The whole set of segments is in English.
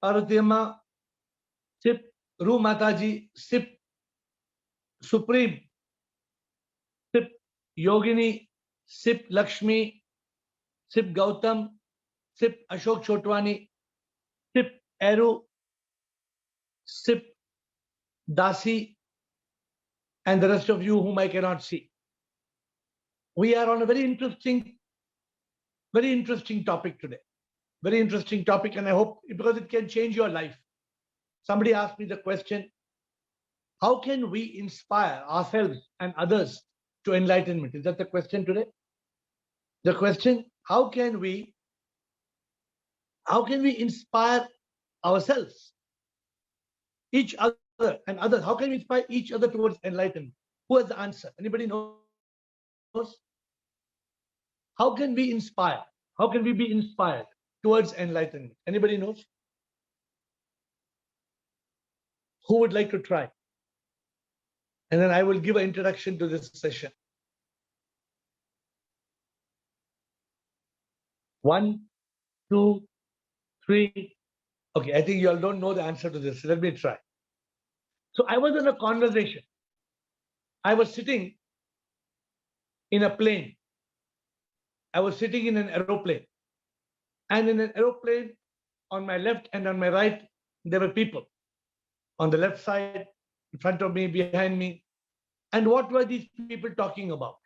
Paratima, Sip, Ru Mataji, Sip, Supreme, Sip, Yogini, Sip, Lakshmi, Sip, Gautam, Sip, Ashok Chotwani, Sip, Eru, Sip, Dasi, and the rest of you whom I cannot see. We are on a very interesting topic today. Very interesting topic, and I hope because it can change your life. Somebody asked me the question, how can we inspire ourselves and others to enlightenment? Is that the question today? The question, how can we inspire ourselves, each other and others? How can we inspire each other towards enlightenment? Who has the answer? Anybody knows? How can we inspire? How can we be inspired towards enlightenment? Anybody knows? Who would like to try? And then I will give an introduction to this session. 1, 2, 3. Okay, I think you all don't know the answer to this. Let me try. So I was in a conversation. I was sitting in a plane. I was sitting in an aeroplane. And in an aeroplane, on my left and on my right, there were people. On the left side, in front of me, behind me. And what were these people talking about?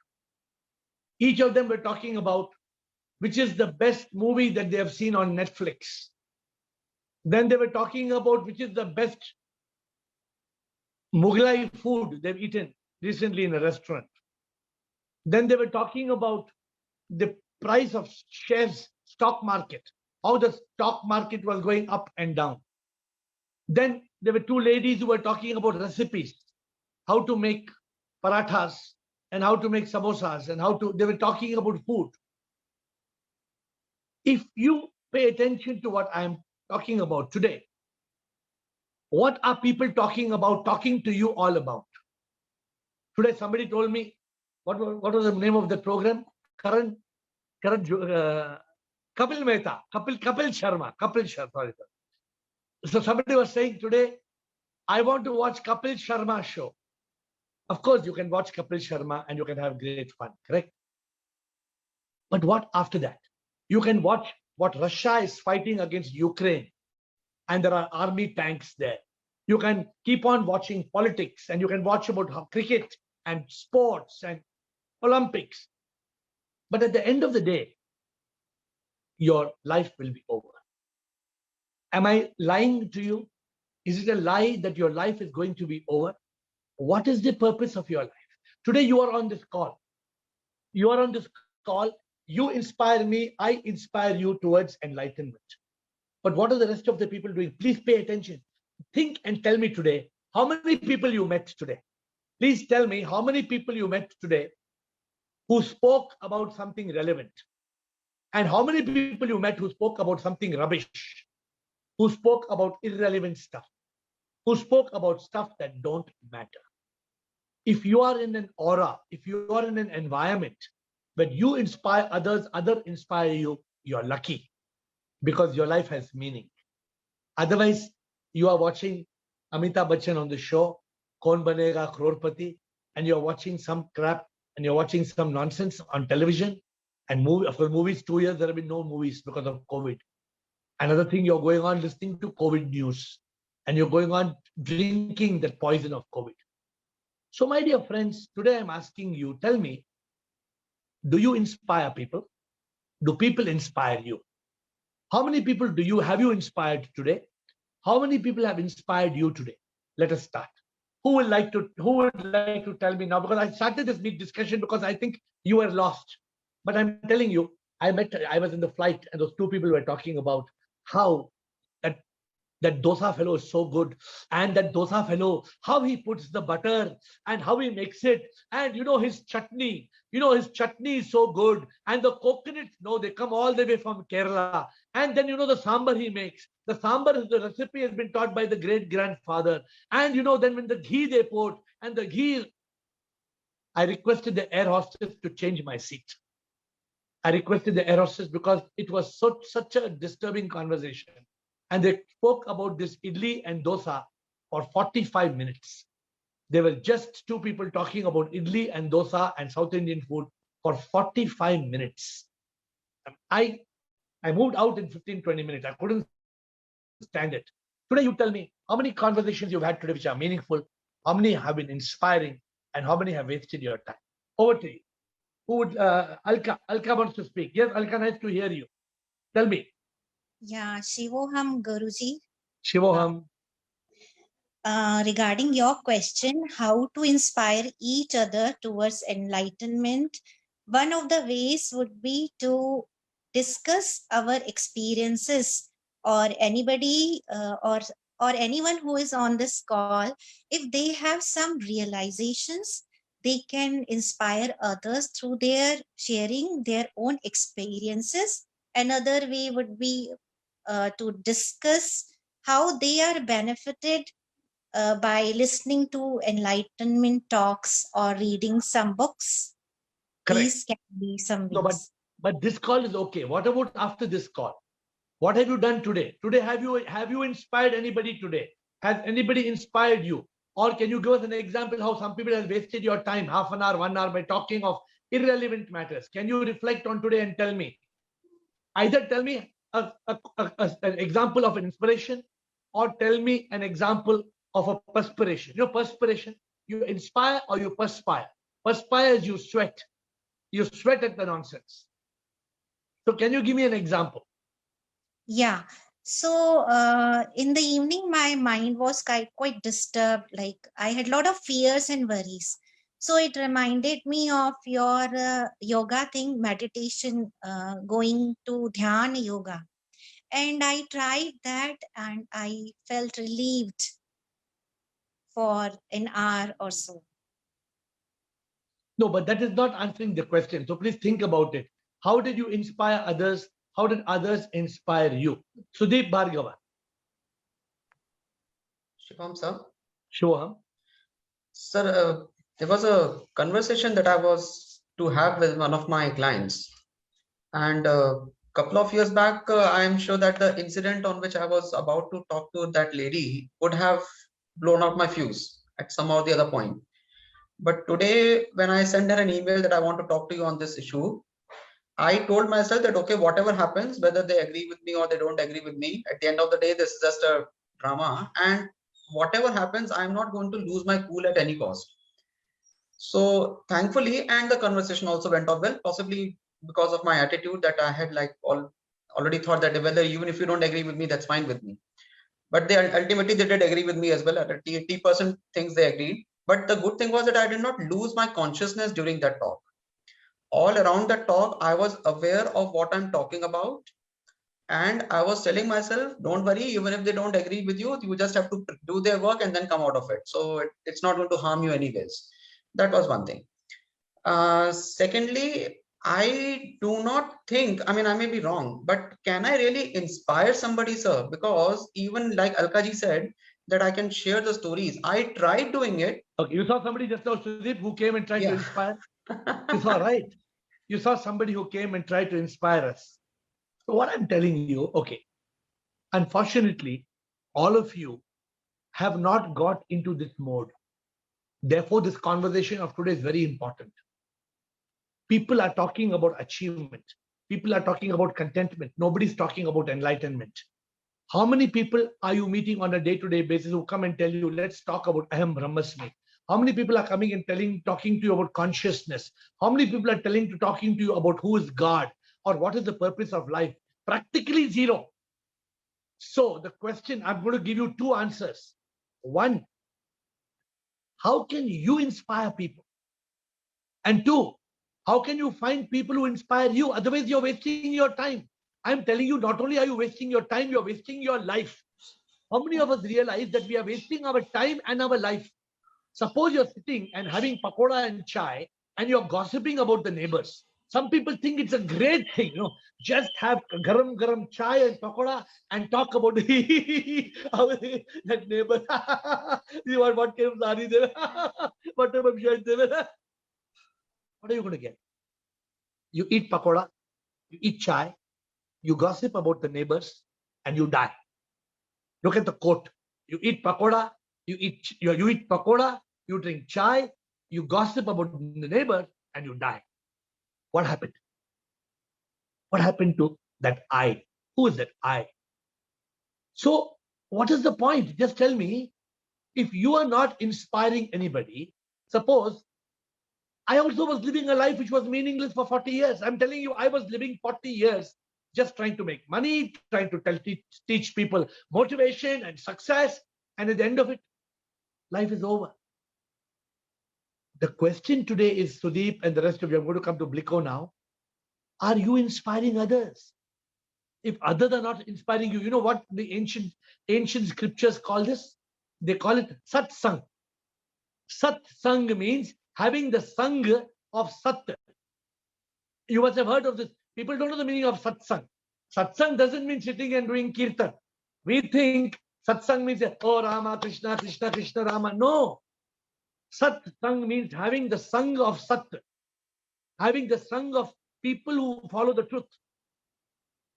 Each of them were talking about which is the best movie that they have seen on Netflix. Then they were talking about which is the best Mughlai food they've eaten recently in a restaurant. Then they were talking about the price of shares, stock market, how the stock market was going up and down. Then there were two ladies who were talking about recipes, how to make parathas and how to make samosas and they were talking about food. If you pay attention to what I'm talking about today, what are people talking to you all about? Today, somebody told me, what was the name of the program? Kapil Mehta, Kapil Sharma, sorry. So somebody was saying today, I want to watch Kapil Sharma show. Of course, you can watch Kapil Sharma and you can have great fun, correct? But what after that? You can watch what Russia is fighting against Ukraine, and there are army tanks there. You can keep on watching politics, and you can watch about cricket and sports and Olympics. But at the end of the day, your life will be over. Am I lying to you? Is it a lie that your life is going to be over? What is the purpose of your life? Today you are on this call. You are on this call. You inspire me. I inspire you towards enlightenment. But what are the rest of the people doing? Please pay attention. Think and tell me today, how many people you met today? Please tell me how many people you met today who spoke about something relevant. And how many people you met who spoke about something rubbish, who spoke about irrelevant stuff, who spoke about stuff that don't matter. If you are in an aura, if you are in an environment where you inspire others, others inspire you, you're lucky because your life has meaning. Otherwise, you are watching Amitabh Bachchan on the show, Kaun Banega Crorepati, and you're watching some crap and you're watching some nonsense on television and for movies, 2 years, there have been no movies because of COVID. Another thing, you're going on listening to COVID news and you're going on drinking that poison of COVID. So my dear friends, today I'm asking you, tell me, do you inspire people? Do people inspire you? How many people have you inspired today? How many people have inspired you today? Let us start. Who would like to tell me now? Because I started this big discussion because I think you were lost. But I'm telling you, I was in the flight and those two people were talking about how that dosa fellow is so good, and that dosa fellow, how he puts the butter and how he makes it, and his chutney is so good, and the coconuts, they come all the way from Kerala, and then the sambar he makes. The sambar, the recipe has been taught by the great grandfather, and then when the ghee they put, and the ghee, I requested the air hostess to change my seat. I requested the air hostess because it was such a disturbing conversation. And they spoke about this idli and dosa for 45 minutes. There were just two people talking about idli and dosa and South Indian food for 45 minutes. I moved out in 15, 20 minutes. I couldn't stand it. Today, you tell me how many conversations you've had today which are meaningful, how many have been inspiring, and how many have wasted your time. Over to you. Who would, Alka wants to speak. Yes, Alka, nice to hear you. Tell me. Yeah, Shivoham Guruji. Shivoham. Regarding your question, how to inspire each other towards enlightenment, one of the ways would be to discuss our experiences, or anybody or anyone who is on this call, if they have some realizations, they can inspire others through their sharing their own experiences. Another way would be to discuss how they are benefited by listening to enlightenment talks or reading some books. Correct. These can be some No, ways. but this call is okay. What about after this call? What have you done today? Today, have you inspired anybody today? Has anybody inspired you? Or can you give us an example how some people have wasted your time, half an hour, 1 hour, by talking of irrelevant matters? Can you reflect on today and tell me? Either tell me an example of an inspiration, or tell me an example of a perspiration. You know, perspiration, you inspire or you perspire. Perspire is you sweat. You sweat at the nonsense. So can you give me an example? Yeah. So in the evening, my mind was quite disturbed. Like I had a lot of fears and worries. So it reminded me of your yoga thing, meditation, going to Dhyan yoga. And I tried that and I felt relieved for an hour or so. No, but that is not answering the question. So please think about it. How did you inspire others? How did others inspire you? Sudeep Bhargava. Shivam sir. Shivam. Sir, there was a conversation that I was to have with one of my clients. And a couple of years back, I am sure that the incident on which I was about to talk to that lady would have blown out my fuse at some or the other point. But today, when I sent her an email that I want to talk to you on this issue, I told myself that, okay, whatever happens, whether they agree with me or they don't agree with me, at the end of the day, this is just a drama. And whatever happens, I'm not going to lose my cool at any cost. So thankfully, and the conversation also went off well, possibly because of my attitude that I had already thought that whether even if you don't agree with me, that's fine with me. But they ultimately they did agree with me as well. At 80% things they agreed. But the good thing was that I did not lose my consciousness during that talk. All around that talk, I was aware of what I'm talking about. And I was telling myself, don't worry, even if they don't agree with you, you just have to do their work and then come out of it. So it's not going to harm you anyways. That was one thing. Secondly, I do not think, I mean, I may be wrong, but can I really inspire somebody, sir? Because even like Alkaji said, that I can share the stories. I tried doing it. Okay, you saw somebody just now, Sudeep, who came and tried to inspire? You saw, right? You saw somebody who came and tried to inspire us. So what I'm telling you, okay, unfortunately, all of you have not got into this mode. Therefore, this conversation of today is very important. People are talking about achievement. People are talking about contentment. Nobody's talking about enlightenment. How many people are you meeting on a day-to-day basis who come and tell you, let's talk about Aham Brahmasmi? How many people are coming and talking to you about consciousness? How many people are talking to you about who is God or what is the purpose of life? Practically zero. So the question, I'm going to give you two answers. One, how can you inspire people? And two, how can you find people who inspire you? Otherwise, you're wasting your time. I'm telling you, not only are you wasting your time, you're wasting your life. How many of us realize that we are wasting our time and our life? Suppose you're sitting and having pakoda and chai and you're gossiping about the neighbors. Some people think it's a great thing, just have garam chai and pakoda and talk about that neighbor. You want what came Sari there? What are you going to get? You eat pakoda, you eat chai, you gossip about the neighbors, and you die. Look at the quote. You eat pakoda, you eat pakoda, you drink chai, you gossip about the neighbor, and you die. What happened? What happened to that I? Who is that I? So, what is the point? Just tell me, if you are not inspiring anybody, suppose I also was living a life which was meaningless for 40 years. I'm telling you, I was living 40 years just trying to make money, trying to teach people motivation and success. And at the end of it, life is over. The question today is, Sudeep and the rest of you, I'm going to come to Bliko now. Are you inspiring others? If others are not inspiring you, you know what the ancient scriptures call this? They call it satsang. Satsang means having the sang of sat. You must have heard of this. People don't know the meaning of satsang. Satsang doesn't mean sitting and doing kirtan. We think satsang means, oh Rama, Krishna, Krishna, Krishna, Rama. No. Satsang means having the sang of sat. Having the sang of people who follow the truth.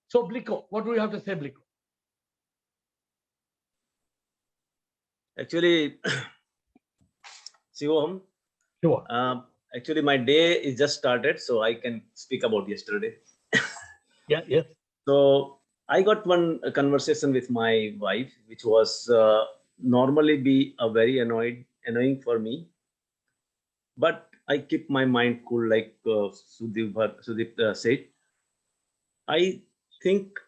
So Bliko, what do you have to say, Bliko? Actually, Shivam, Sure. actually my day is just started, so I can speak about yesterday. Yeah, yes. So I got one conversation with my wife, which was normally be a very annoying for me, but I keep my mind cool, like Sudeep said. I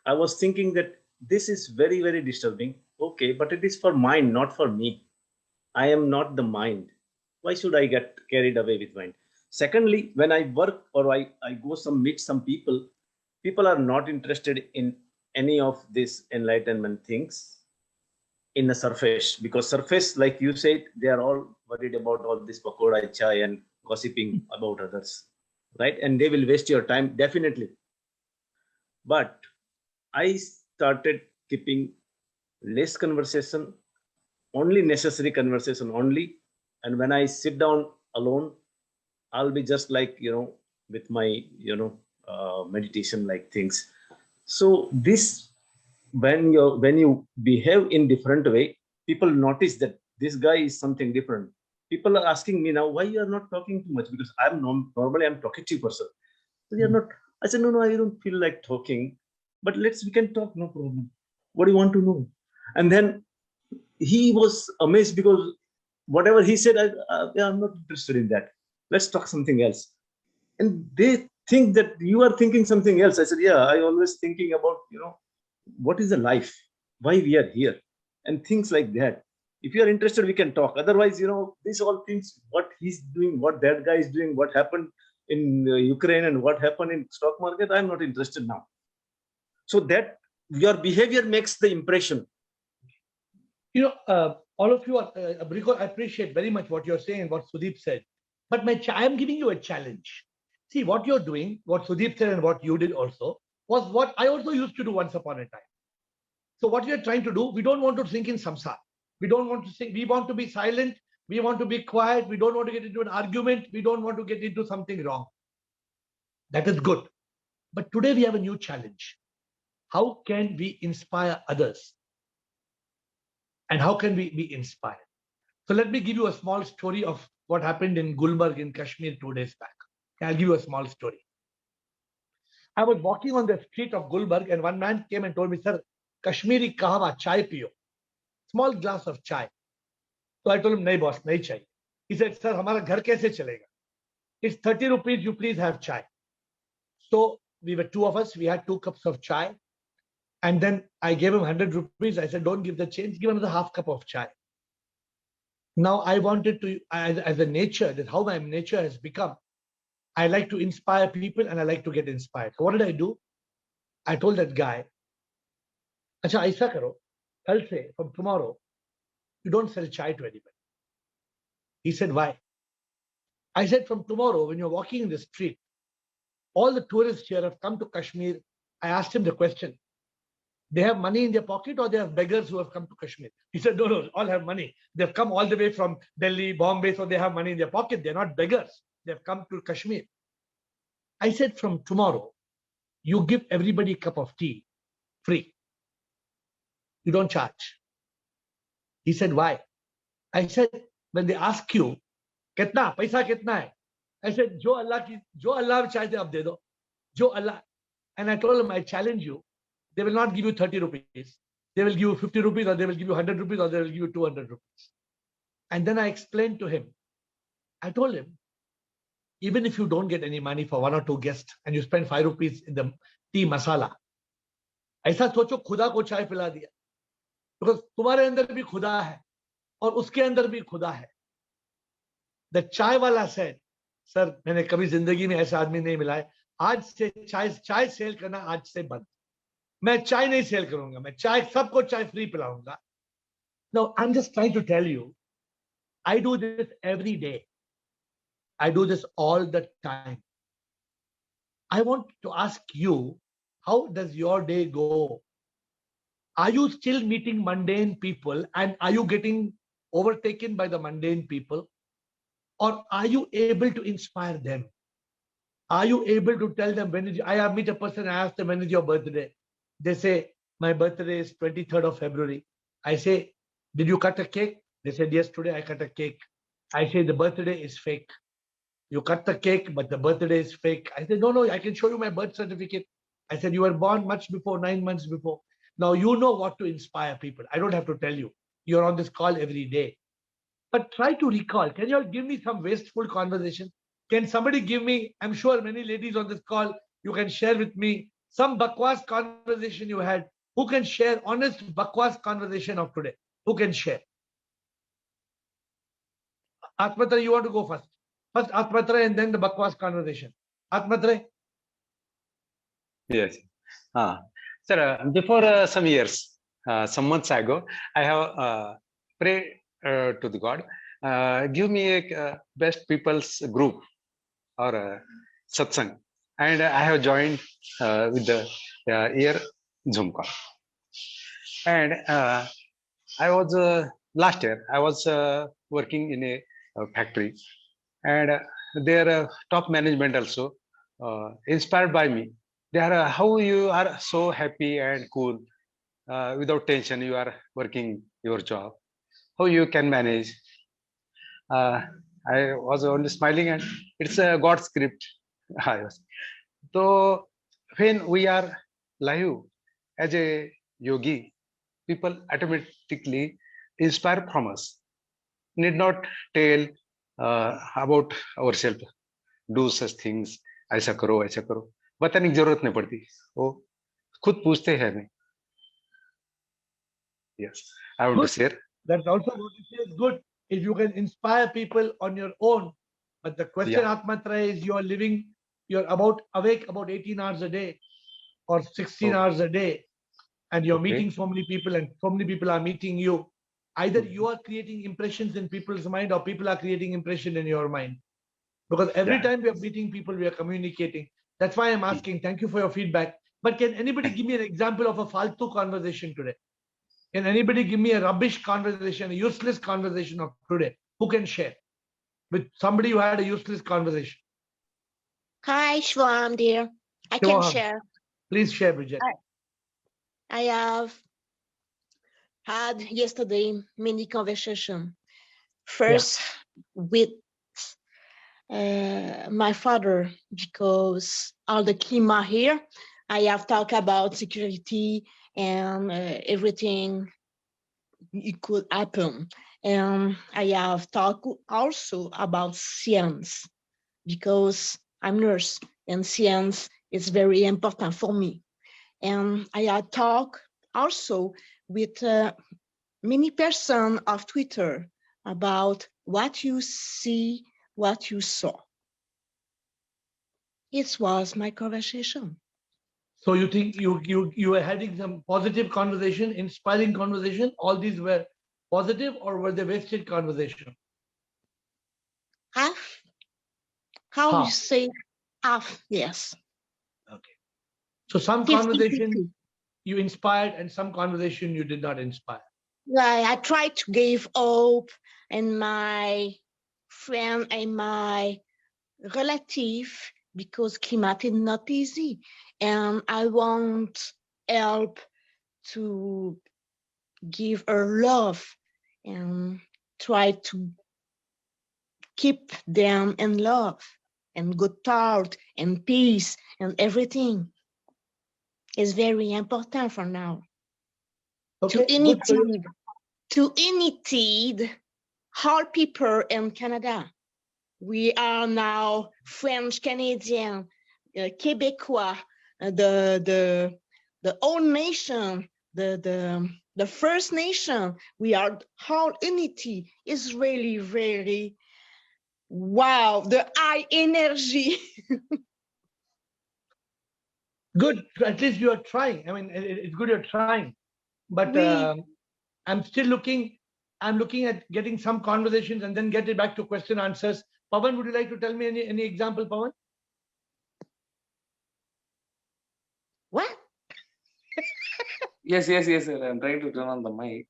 was thinking that this is very, very disturbing. Okay, but it is for mind, not for me. I am not the mind. Why should I get carried away with mind? Secondly, when I work or I go meet some people, people are not interested in any of these enlightenment things in the surface, because surface, like you said, they are all worried about all this pakoda chai and gossiping about others, right? And they will waste your time, definitely. But I started keeping less conversation, only necessary conversation only. And when I sit down alone, I'll be just like, with my, meditation like things. So this, when you behave in different way, people notice that this guy is something different. People are asking me now, why you are not talking too much? Because normally I'm talkative person. So you're not. I said, no, I don't feel like talking, but we can talk, no problem. What do you want to know? And then he was amazed, because whatever he said, I'm not interested in that. Let's talk something else. And they think that you are thinking something else. I said, yeah, I always thinking about, what is the life, why we are here, and things like that. If you are interested, we can talk. Otherwise, these all things, what he's doing, what that guy is doing, what happened in Ukraine and what happened in stock market, I'm not interested now. So that your behavior makes the impression. All of you are, Briko, I appreciate very much what you're saying and what Sudeep said. But I am giving you a challenge. See, what you're doing, what Sudeep said and what you did also, was what I also used to do once upon a time. So what we are trying to do, we don't want to think in samsara. We don't want to think, we want to be silent. We want to be quiet. We don't want to get into an argument. We don't want to get into something wrong. That is good. But today we have a new challenge. How can we inspire others? And how can we be inspired? So let me give you a small story of what happened in Gulmarg in Kashmir 2 days back. I'll give you a small story. I was walking on the street of Gulmarg and one man came and told me, sir, Kashmiri kahwa, chai piyo. Small glass of chai. So I told him, nahi boss, nahi chahiye. He said, sir, hamara ghar kaise chalega? It's 30 rupees, you please have chai. So we were two of us, we had 2 cups of chai. And then I gave him 100 rupees. I said, don't give the change, give another half cup of chai. Now I wanted to, as a nature, that's how my nature has become. I like to inspire people and I like to get inspired. So what did I do? I told that guy, acha, aisa karo, kal se, from tomorrow, you don't sell chai to anybody. He said, why? I said, from tomorrow, when you're walking in the street, all the tourists here have come to Kashmir. I asked him the question, they have money in their pocket or they have beggars who have come to Kashmir? He said, no, all have money. They've come all the way from Delhi, Bombay, so they have money in their pocket. They're not beggars. They've come to Kashmir. I said, from tomorrow, you give everybody a cup of tea free. You don't charge. He said, why? I said, when they ask you, kitna, paisa kitna hai? I said, jo Allah chahte ab de do. Jo Allah. And I told him, I challenge you. They will not give you 30 rupees. They will give you 50 rupees, or they will give you 100 rupees, or they will give you 200 rupees. And then I explained to him, I told him, even if you don't get any money for 1 or 2 guests and you spend 5 rupees in the tea masala, ऐसा सोचो खुदा को चाय पिला दिया, because तुम्हारे अंदर भी खुदा है और उसके अंदर भी खुदा है. The चाय वाला said, सर मैंने कभी जिंदगी में ऐसा आदमी नहीं मिला है, आज से चाय सेल करना आज से बंद. मैं चाय नहीं सेल करूंगा, मैं चाय सबको चाय free पिलाऊंगा. No, I'm just trying to tell you, I do this every day. I do this all the time. I want to ask you, how does your day go? Are you still meeting mundane people, and are you getting overtaken by the mundane people? Or are you able to inspire them? Are you able to tell them, I meet a person, I ask them, when is your birthday? They say, my birthday is 23rd of February. I say, did you cut a cake? They said, yes, today I cut a cake. I say, the birthday is fake. You cut the cake, but the birthday is fake. I said, no, I can show you my birth certificate. I said, you were born much before, 9 months before. Now you know what to inspire people. I don't have to tell you. You're on this call every day. But try to recall. Can you all give me some wasteful conversation? Can somebody give me, I'm sure many ladies on this call, you can share with me some bakwas conversation you had. Who can share honest bakwas conversation of today? Who can share? Atmatra, you want to go first? First Atmatra and then the bakwas conversation. Atmatra? Yes. Sir, before some years, some months ago, I have prayed to the God, give me a best people's group or satsang. And I have joined with the AiR Zoom call. And I was, last year, I was working in a factory. And their top management also inspired by me. They are how you are so happy and cool without tension. You are working your job. How you can manage? I was only smiling, and it's a God script. So when we are live as a yogi, people automatically inspire from us. Need not tell about ourselves. Do such things. ऐसा करो, ऐसा करो. बताने की जरूरत नहीं पड़ती. वो खुद पूछते हैं हमें. Yes, I want to share. That's also what you say is good. If you can inspire people on your own. But the question, Atmatra, is you are living, you're awake about 18 hours a day or 16 hours a day, and you're meeting so many people, and so many people are meeting you. Either you are creating impressions in people's mind, or people are creating impression in your mind. Because every time we are meeting people, we are communicating. That's why I'm asking. Thank you for your feedback. But can anybody give me an example of a faltu conversation today? Can anybody give me a rubbish conversation, a useless conversation of today? Who can share? With somebody who had a useless conversation. Hi, Shwam, dear. I can share. Please share, Bridget. I have had yesterday many conversations. First with my father, because all the Kima here, I have talked about security and everything it could happen. And I have talked also about science, because I'm a nurse and science is very important for me. And I had talked also with many persons of Twitter about what you see, what you saw. It was my conversation. So you think you were having some positive conversation, inspiring conversation? All these were positive, or were they wasted conversation? Half. How you say half? Yes. Okay. So some conversation you inspired, and some conversation you did not inspire. I tried to give hope, and my friend and my relative, because climate is not easy, and I want help to give her love and try to keep them in love and good thought and peace and everything is very important for now. Okay, good. To imitate all people in Canada. We are now French Canadian, Québécois, the old nation, the First Nation. We are all unity. Is really, really wow. The high energy. Good. At least you are trying. I mean, it's good you're trying. But I'm still looking. I'm looking at getting some conversations and then get it back to question answers. Pawan, would you like to tell me any example, Pawan? What? Yes, sir. I'm trying to turn on the mic.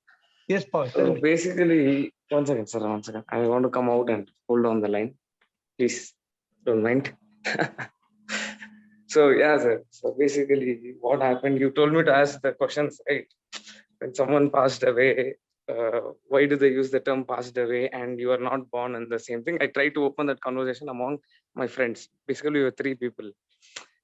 Yes, Pawan. So basically, one second, sir. One second. I want to come out and hold on the line. Please don't mind. So yeah, sir. So basically, what happened? You told me to ask the questions, right? When someone passed away, why do they use the term passed away and you are not born and the same thing? I tried to open that conversation among my friends. Basically, we were 3 people.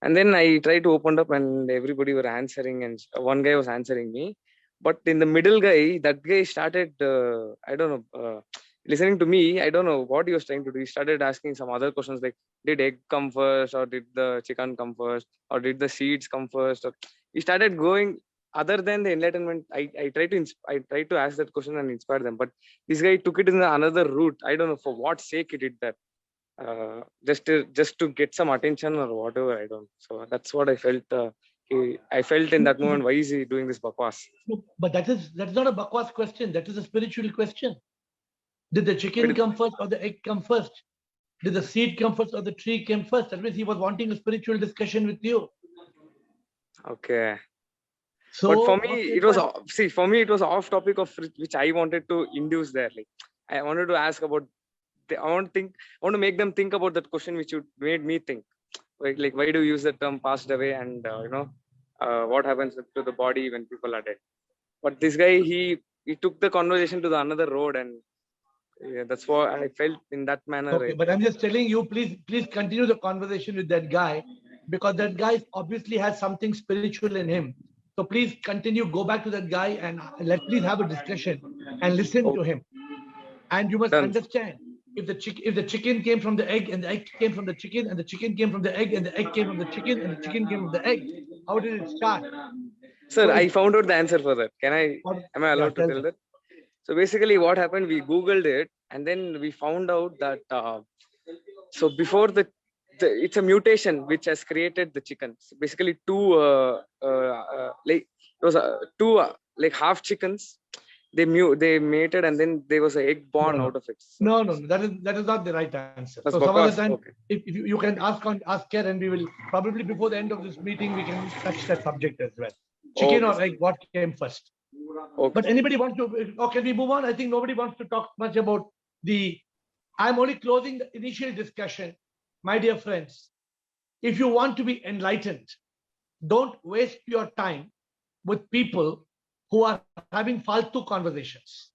And then I tried to open up and everybody were answering and one guy was answering me. But in the middle guy, that guy started, I don't know, listening to me. I don't know what he was trying to do. He started asking some other questions like, did egg come first or did the chicken come first or did the seeds come first? Or he started going other than the enlightenment. I tried to ask that question and inspire them. But this guy took it in another route. I don't know for what sake he did that. Just to get some attention or whatever, I don't. So that's what I felt. I felt in that moment, why is he doing this bakwas? But that's not a bakwas question. That is a spiritual question. Did the chicken come first or the egg come first? Did the seed come first or the tree came first? That means he was wanting a spiritual discussion with you. Okay. So, but for me, it was off topic of which I wanted to induce there. Like I wanted to ask about. I want to make them think about that question which you made me think. Like why do you use the term passed away and what happens to the body when people are dead? But this guy he took the conversation to the another road and that's what I felt in that manner. Okay, but I'm just telling you, please continue the conversation with that guy because that guy obviously has something spiritual in him. So please continue, go back to that guy and please have a discussion and listen to him. And you must understand. If the chicken came from the egg and the egg came from the chicken and the chicken came from the egg and the egg came from the chicken and the chicken came from the egg, how did it start? Sir, I found out the answer for that. Am I allowed to tell that? So basically what happened, we Googled it and then we found out that so before it's a mutation which has created the chickens. Basically two half chickens. They mated and then there was an egg born out of it. So. No, that is not the right answer. That's so some other time, if you can ask Care and we will probably before the end of this meeting we can touch that subject as well. Chicken or egg, what came first? Okay. But anybody wants to? Or can we move on? I think nobody wants to talk much about the. I'm only closing the initial discussion, my dear friends. If you want to be enlightened, don't waste your time with people who are having faltu conversations.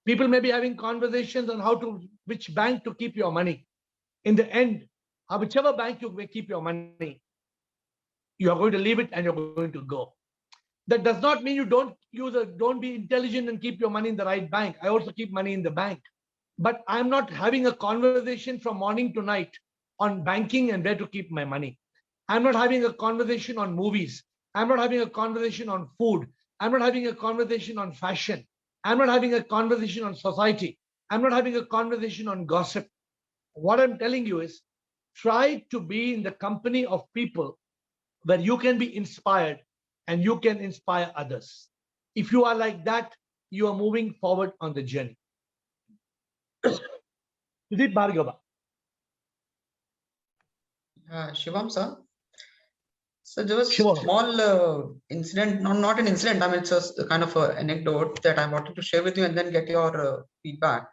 People may be having conversations on which bank to keep your money. In the end, whichever bank you may keep your money, you are going to leave it and you're going to go. That does not mean you don't be intelligent and keep your money in the right bank. I also keep money in the bank. But I'm not having a conversation from morning to night on banking and where to keep my money. I'm not having a conversation on movies. I'm not having a conversation on food. I'm not having a conversation on fashion. I'm not having a conversation on society. I'm not having a conversation on gossip. What I'm telling you is try to be in the company of people where you can be inspired and you can inspire others. If you are like that, you are moving forward on the journey. Sudip Bhargava. Shivam, sir. So there was a small incident, not an incident, I mean, it's a kind of an anecdote that I wanted to share with you and then get your feedback.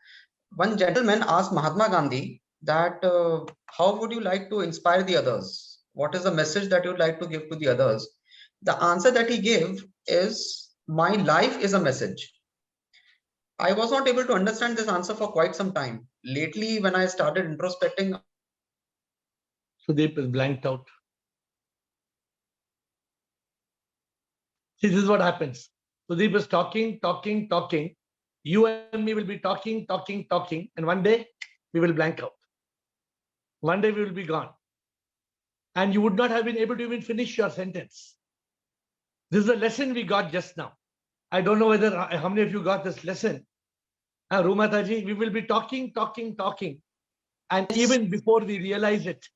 One gentleman asked Mahatma Gandhi that how would you like to inspire the others? What is the message that you would like to give to the others? The answer that he gave is, my life is a message. I was not able to understand this answer for quite some time. Lately, when I started introspecting, Sudeep is blanked out. See, this is what happens. Sudeep is talking. You and me will be talking. And one day we will blank out. One day we will be gone. And you would not have been able to even finish your sentence. This is a lesson we got just now. I don't know whether how many of you got this lesson. Rumataji, we will be talking. And even before we realize it,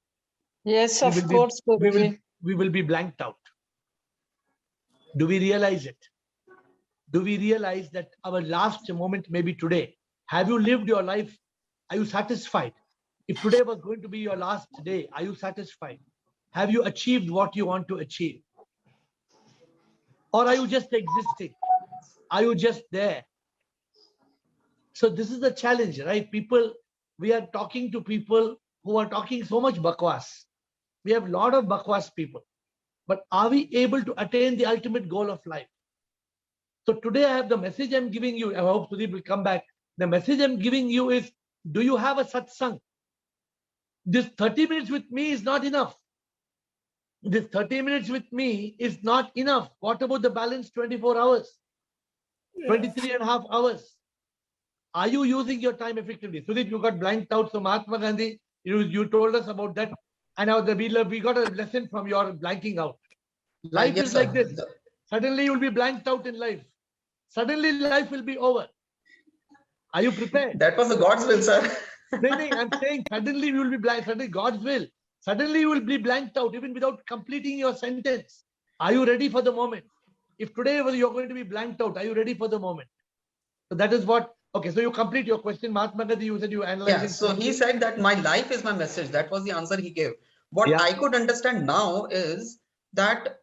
Yes, we of will be- course, Guruji. we will be blanked out. Do we realize it? Do we realize that our last moment may be today? Have you lived your life? Are you satisfied? If today was going to be your last day, are you satisfied? Have you achieved what you want to achieve? Or are you just existing? Are you just there? So this is the challenge, right? People, we are talking to people who are talking so much bakwas. We have a lot of bakwas people. But are we able to attain the ultimate goal of life? So today I have the message I'm giving you. I hope Sudeep will come back. The message I'm giving you is, do you have a satsang? This 30 minutes with me is not enough. This 30 minutes with me is not enough. What about the balance 24 hours? 23 and a half hours? Are you using your time effectively? Sudeep, you got blanked out. So Mahatma Gandhi, you told us about that. And now we got a lesson from your blanking out. Life yes, is sir. like this. Suddenly you will be blanked out in life. Suddenly life will be over. Are you prepared? That was the God's will, sir. No, I'm saying suddenly you will be blank. Suddenly God's will. Suddenly you will be blanked out even without completing your sentence. Are you ready for the moment? If today you're going to be blanked out, are you ready for the moment? So that is what. Okay, so you complete your question, Mahatma Gandhi. You said you analyzed. Yeah, so he said that my life is my message. That was the answer he gave. What Yeah. I could understand now is that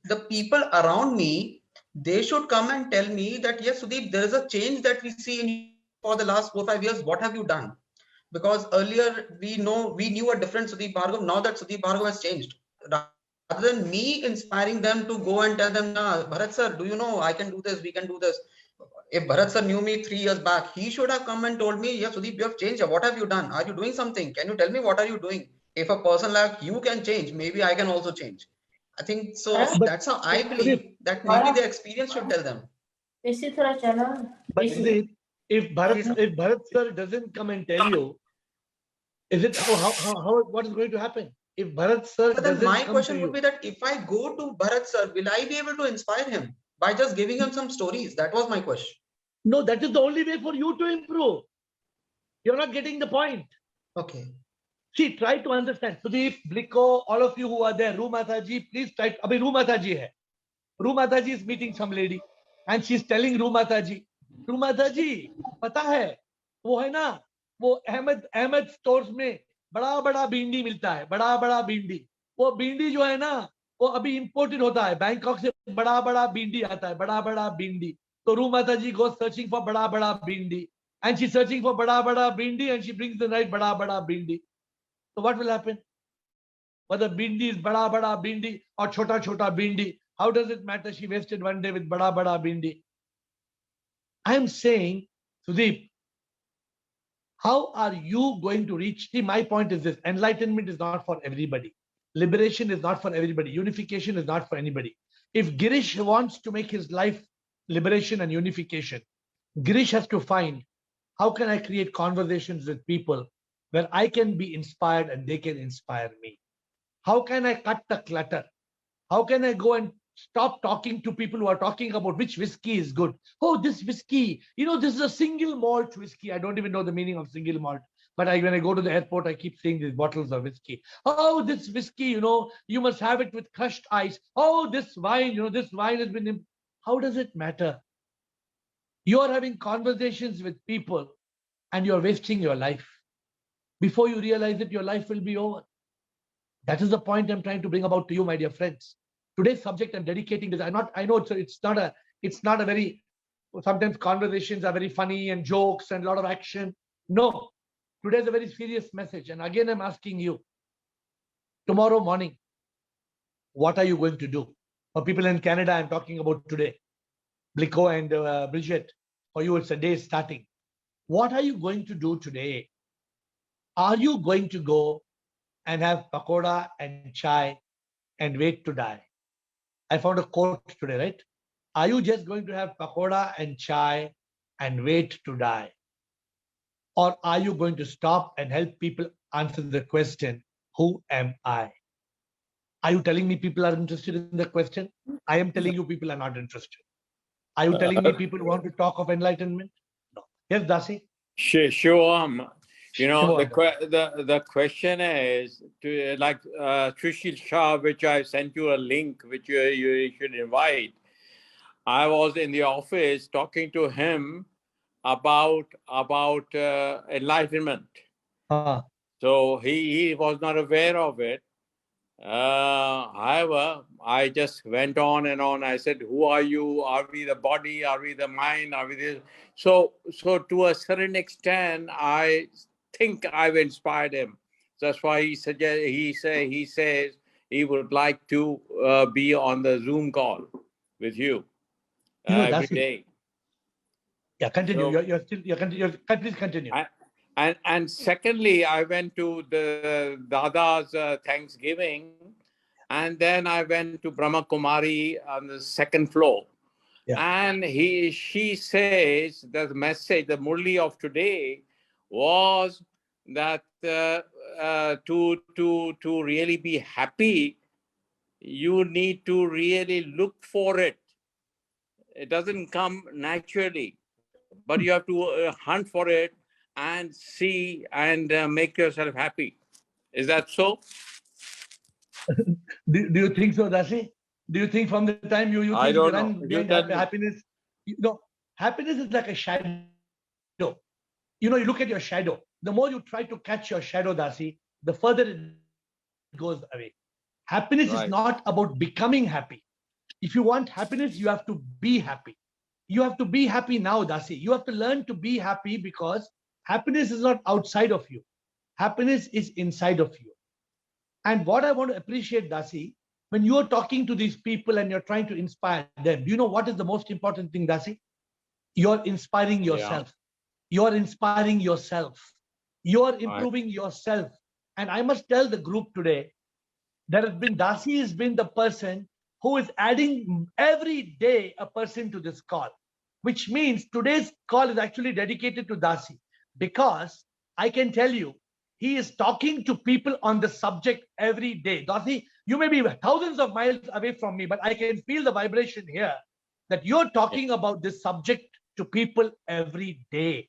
the people around me, they should come and tell me that, yes, Sudeep, there is a change that we see in you for the last 4-5 years. What have you done? Because earlier we knew a different Sudeep Bhargav. Now that Sudeep Bhargav has changed, rather than me inspiring them to go and tell them, nah, Bharat sir, do you know I can do this? We can do this. If Bharat sir knew me 3 years back, he should have come and told me, yeah, Sudeep, you have changed. What have you done? Are you doing something? Can you tell me what are you doing? If a person like you can change, maybe I can also change. I think so. That's how I believe that maybe the experience should tell them. But if Bharat sir doesn't come and tell you, is it how what is going to happen? If Bharat sir But then doesn't my come question to would you, be that if I go to Bharat sir, will I be able to inspire him by just giving him some stories? That was my question. no, that is the only way for you to improve. You're not getting the point. Okay. See, try to understand. Sudeep, Bliko, all of you who are there, Ru Mataji, please try. Abhi Ru Mataji hai. Ru Mataji is meeting some lady and she's telling Ru Mataji, पता है वो है ना वो Ahmad stores में बड़ा बड़ा भिंडी मिलता है, बड़ा बड़ा भिंडी. वो भिंडी जो है ना वो अभी इंपोर्टेड होता है, बैंकॉक से बड़ा बड़ा भिंडी आता है, बड़ा बड़ा भिंडी. तो Ru Mataji goes searching for बड़ा बड़ा भिंडी and she's searching for बड़ा बड़ा भिंडी and she brings the right बड़ा बड़ा भिंडी. So what will happen? Whether bindi is bada bada bindi or chota chota bindi, how does it matter? She wasted one day with bada bada bindi. I am saying, Sudeep, how are you going to reach? See, my point is this: enlightenment is not for everybody. Liberation is not for everybody. Unification is not for anybody. If Girish wants to make his life liberation and unification, Girish has to find how can I create conversations with people where I can be inspired and they can inspire me. How can I cut the clutter? How can I go and stop talking to people who are talking about which whiskey is good? Oh, this whiskey, this is a single malt whiskey. I don't even know the meaning of single malt. But when I go to the airport, I keep seeing these bottles of whiskey. Oh, this whiskey, you must have it with crushed ice. Oh, this wine, this wine has been. How does it matter? You are having conversations with people and you're wasting your life. Before you realize it, your life will be over. That is the point I'm trying to bring about to you, my dear friends. Today's subject I'm dedicating this. I know it's not a very, sometimes conversations are very funny and jokes and a lot of action. No, today's a very serious message. And again, I'm asking you, tomorrow morning, what are you going to do? For people in Canada, I'm talking about today, Bliko and Bridget. For you, it's a day starting. What are you going to do today? Are you going to go and have pakoda and chai and wait to die? I found a quote today, right? Are you just going to have pakoda and chai and wait to die? Or are you going to stop and help people answer the question, who am I? Are you telling me people are interested in the question? I am telling you people are not interested. Are you telling me people want to talk of enlightenment? No. Yes, Dasi? Sure. You know, Sure. the question is to like Trishil Shah, which I sent you a link, which you should invite. I was in the office talking to him about enlightenment. So he was not aware of it. However, I just went on and on. I said, who are you? Are we the body? Are we the mind? Are we this? So to a certain extent, I think I've inspired him. That's why he says he would like to be on the Zoom call with you every day. Yeah, continue. So, Please continue. And secondly, I went to the Dada's Thanksgiving, and then I went to Brahma Kumari on the second floor. Yeah. And she says that the message, the Murli of today, was that to really be happy, you need to really look for it. It doesn't come naturally, but you have to hunt for it and see and make yourself happy. Is that so? Do you think so, Dasi? Do you think from the time you I think don't you know. run You behind tell me. happiness? Happiness is like a shadow. You look at your shadow. The more you try to catch your shadow, Dasi, the further it goes away. Happiness is not about becoming happy. If you want happiness, you have to be happy. You have to be happy now, Dasi. You have to learn to be happy because happiness is not outside of you. Happiness is inside of you. And what I want to appreciate, Dasi, when you're talking to these people and you're trying to inspire them, do you know what is the most important thing, Dasi? You're inspiring yourself. You're inspiring yourself. You're improving yourself. And I must tell the group today, Dasi has been the person who is adding every day a person to this call, which means today's call is actually dedicated to Dasi, because I can tell you, he is talking to people on the subject every day. Dasi, you may be thousands of miles away from me, but I can feel the vibration here that you're talking about this subject to people every day.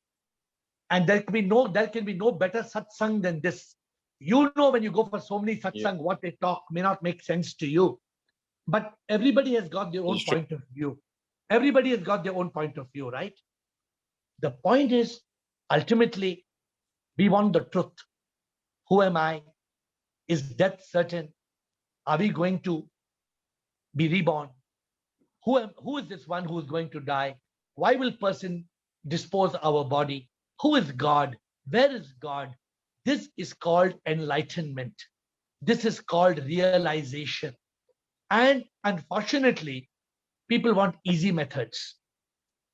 And there can be no better satsang than this. You know, when you go for so many satsang, what they talk may not make sense to you. But everybody has got their own point of view. Everybody has got their own point of view, right? The point is, ultimately, we want the truth. Who am I? Is death certain? Are we going to be reborn? Who is this one who is going to die? Why will person dispose our body? Who is God? Where is God? This is called enlightenment. This is called realization. And unfortunately, people want easy methods.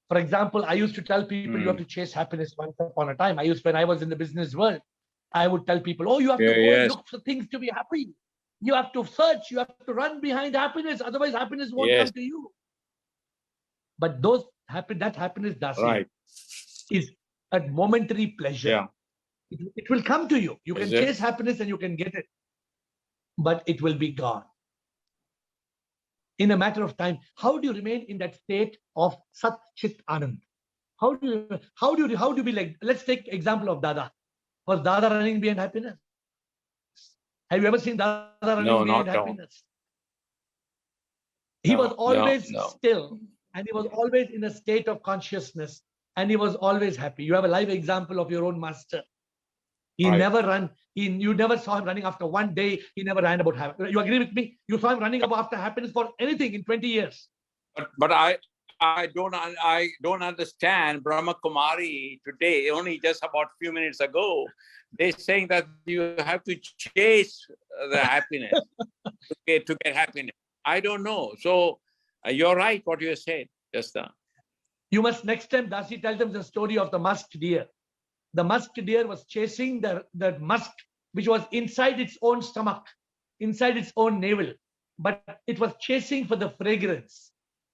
For example, I used to tell people you have to chase happiness once upon a time. When I was in the business world, I would tell people, oh, you have to go and look for things to be happy. You have to search, you have to run behind happiness, otherwise happiness won't come to you. But that happiness, Dasi, is a momentary pleasure. It will come to you. You can chase happiness and you can get it, but it will be gone in a matter of time. How do you remain in that state of Sat Chit Anand? How do you be like? Let's take example of Dada. Was Dada running behind happiness? Have you ever seen Dada running behind happiness? He was always still, and he was always in a state of consciousness, and he was always happy. You have a live example of your own master. He never ran. You never saw him running after one day. He never ran about happiness. You agree with me? You saw him running after happiness for anything in 20 years. But I don't understand Brahma Kumari today. Only just about a few minutes ago, they're saying that you have to chase the happiness to get happiness. I don't know. So you're right what you said just now. You must next time, Dasi, tell them the story of the musk deer. The musk deer was chasing the musk, which was inside its own stomach, inside its own navel, but it was chasing for the fragrance.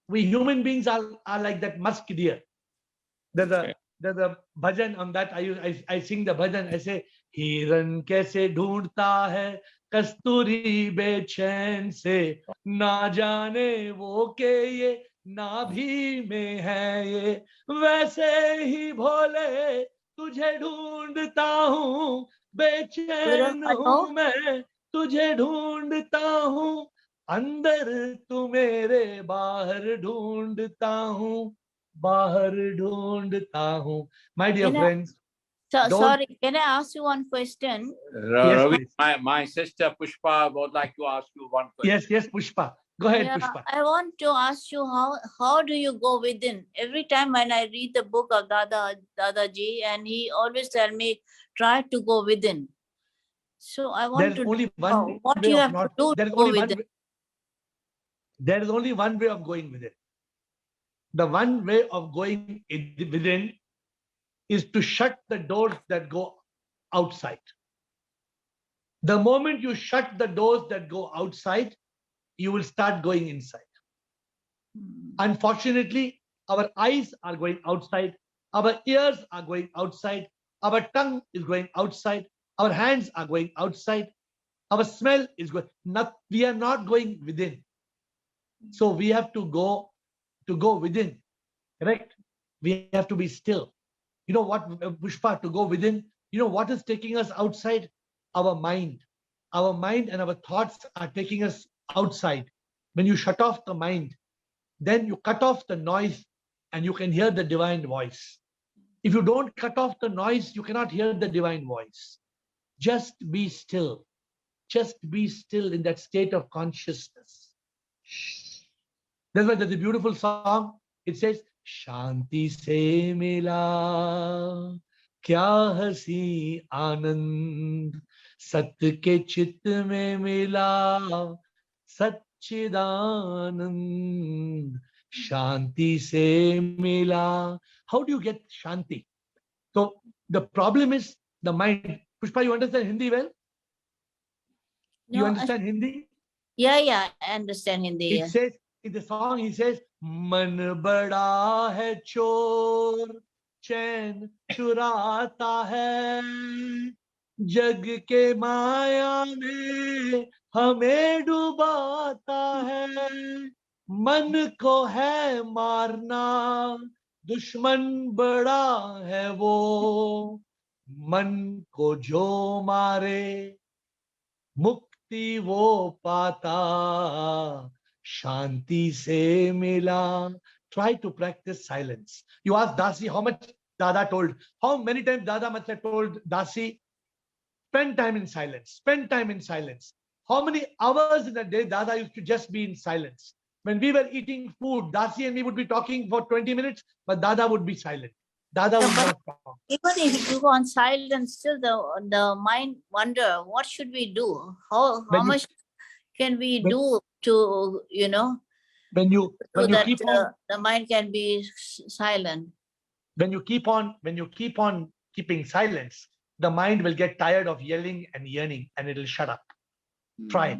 We human beings are like that musk deer. There's a bhajan on that. I sing the bhajan. I say, हिरन कैसे ढूंढता है कस्तूरी बेचैन से, ना जाने वो के ये नाभि में है ये, वैसे ही भोले तुझे ढूंढता हूँ, बेचैन हूँ मैं तुझे ढूंढता हूँ, अंदर तू मेरे बाहर ढूंढता हूँ, बाहर ढूंढता हूँ. My dear friends, sorry, can I ask you one question? Yes, Ravi, my sister Pushpa would like to ask you one question. yes, Pushpa. Go ahead, Yeah, Pushpa. I want to ask you how do you go within? Every time when I read the book of Dadaji, and he always tell me try to go within. So I want to know what you have to do to go within. There is only one way of going within. The one way of going within is to shut the doors that go outside. The moment you shut the doors that go outside, you will start going inside. Unfortunately, our eyes are going outside, our ears are going outside, our tongue is going outside, our hands are going outside, our smell is going, we are not going within. So we have to go within, correct? We have to be still. You know what, Pushpa, to go within, you know what is taking us outside? Our mind. Our mind and our thoughts are taking us outside. When you shut off the mind, then you cut off the noise and you can hear the divine voice. If you don't cut off the noise, you cannot hear the divine voice. Just be still. Just be still in that state of consciousness. That's why there's a beautiful song. It says, Shanti se mila, kya hasi anand, sat ke chit mein mila, Satchidanand, Shanti se mila. How do you get Shanti? So the problem is the mind. Pushpa, you understand Hindi well? You understand Hindi? Yeah, I understand Hindi. It says, in the song, he says, Man bada hai chor, chain churata hai, जग के माया में हमें डुबाता है, मन को है मारना, दुश्मन बड़ा है वो, मन को जो मारे, मुक्ति वो पाता, शांति से मिला. Try to practice silence. You ask Dasi how much Dada told. How many times Dada must have told Dasi, spend time in silence, spend time in silence. How many hours in a day Dada used to just be in silence? When we were eating food, Dasi and me would be talking for 20 minutes, but Dada would be silent. Dada would not talk. Even if you go on silence, still the mind wonder, what should we do? How much can we do to, when you keep on, the mind can be silent. When you keep on keeping silence, the mind will get tired of yelling and yearning and it will shut up. Try it.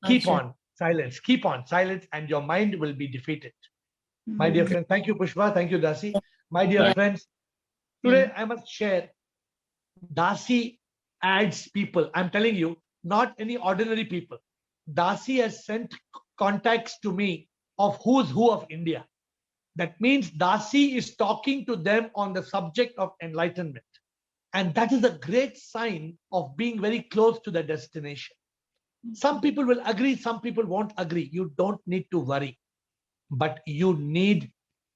Keep on silence, and your mind will be defeated. My dear friend, thank you, Pushpa. Thank you, Dasi. My dear friends, today I must share, Dasi adds people. I'm telling you, not any ordinary people. Dasi has sent contacts to me of who's who of India. That means Dasi is talking to them on the subject of enlightenment. And that is a great sign of being very close to the destination. Some people will agree, some people won't agree. You don't need to worry. But you need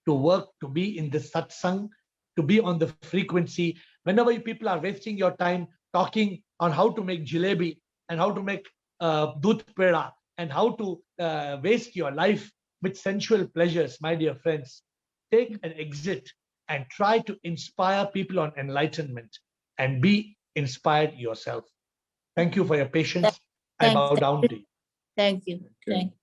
to work to be in the satsang, to be on the frequency. Whenever you people are wasting your time talking on how to make jalebi and how to make dudh peda and how to waste your life with sensual pleasures, my dear friends, take an exit and try to inspire people on enlightenment and be inspired yourself. Thank you for your patience. I bow down to you. Thank you. Thank you.